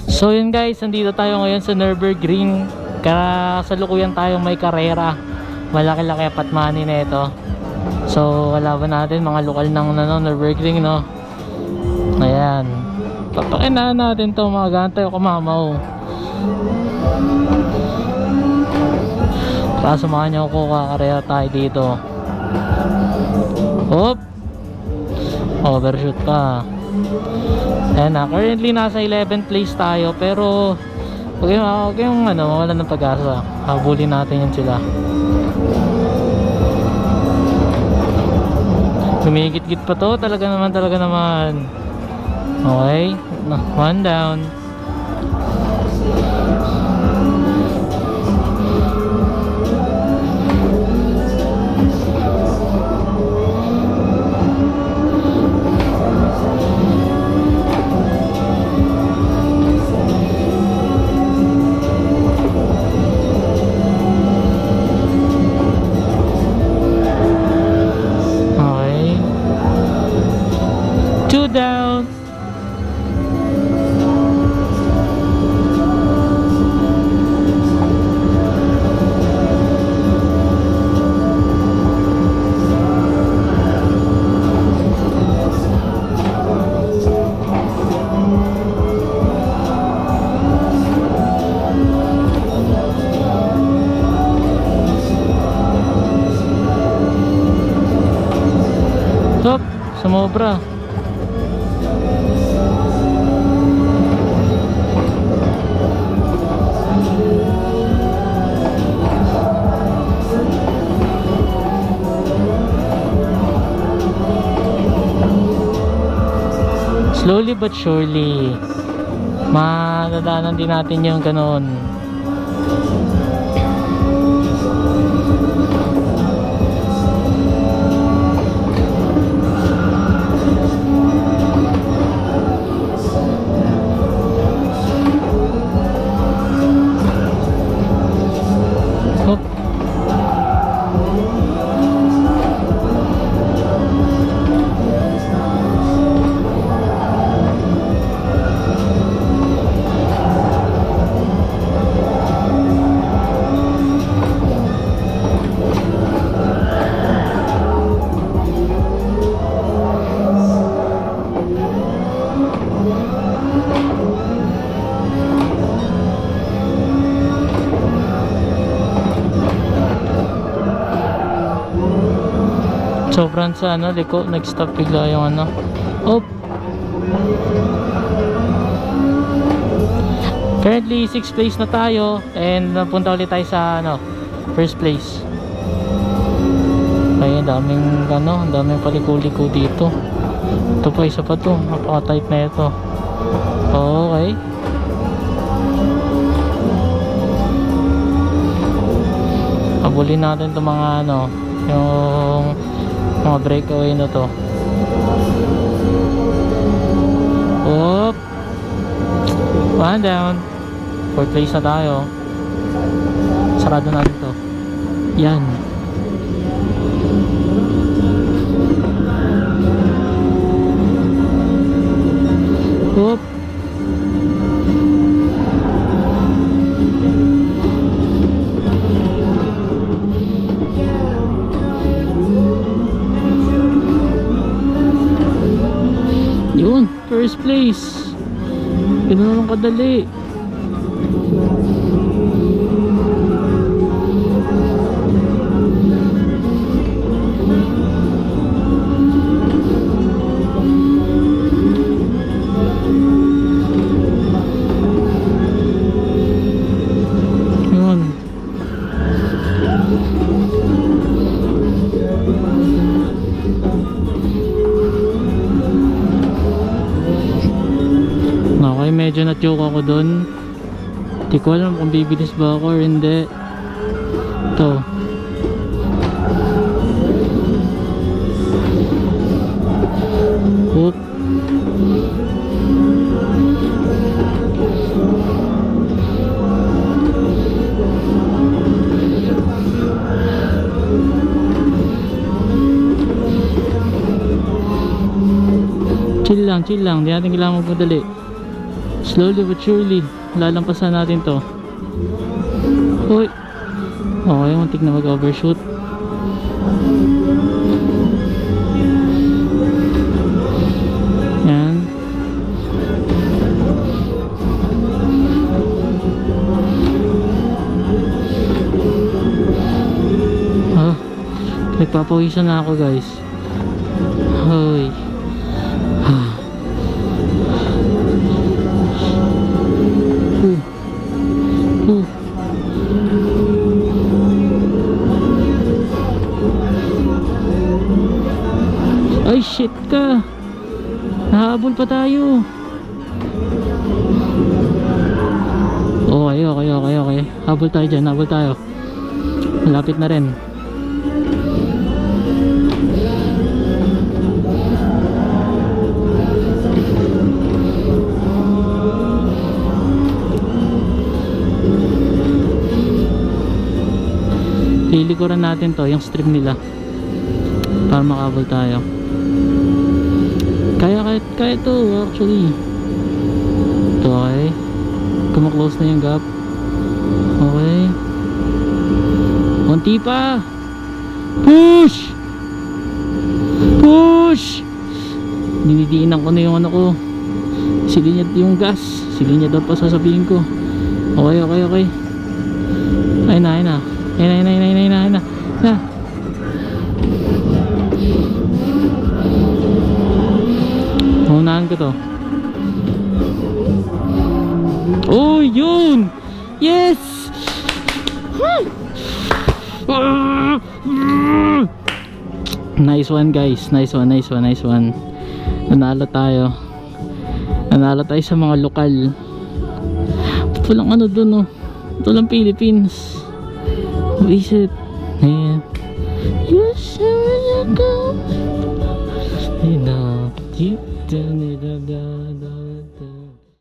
So yun guys, nandito tayo ngayon sa Nürburgring. Kasalukuyan tayong may karera. Malaki-laki pat money na ito. So kalaban natin mga lokal ng Nürburgring, no. Ayan, papakinaan natin to mga gantay o kumamaw. Para samahan niyo ako, kakarera tayo dito. Hop, overshoot pa. Ayan na, currently nasa 11th place tayo. Pero huwag yung wala ng pag-asa. Habulin natin yun sila. Kumigit-git pa to, talaga naman. Okay, one down. Down. Stop, sumobra. Slowly but surely madadaanan din natin yung ganon. Hop. Sobrang sa liko, nag-stop bigla yung Oh. Currently 6th place na tayo and napunta ulit tayo sa first place. Ay, daming daming paliko-liko dito. Ito pa, isa pa to, napaka-tight na ito. Okay. Habulin natin itong mga yung mga breakaway na to. Oop, one down. 4th place na tayo. Sarado natin to. Yan. Oop. Yun, first place. Ganun lang kadali. Yun. Okay, medyo na-choke ako dun. Di ko alam kung bibilis ba ako or hindi. Ito. Oop. Chill lang, chill lang. Hindi natin kailangan magmadali. Slowly but surely, lalampasan natin to. Uy! Okay, muntik na mag-overshoot. Yan. Ah, nagpapawisan na ako guys. Hoy. Ah. Uh. Ay shit ka. Nahabol pa tayo. Okay. Habol tayo dyan, habol tayo. Malapit na rin. Lilikuran natin to, yung stream nila, para makabol tayo. Kaya to actually. Ito, okay. Kumaklose na yung gap. Okay. Konti pa. Push! Push! Dinidiinan ko na yung ano ko. Silinyad yung gas. Silinyad daw pa sasabihin ko. Okay. Ayun na. Ayun na. Unahan ko to. Oh, yun! Yes! Nice one guys. Nice one. Nanalo tayo sa mga lokal. Walang ano dun, oh. Ito lang Philippines. Visit. Ayan. Yes, I go.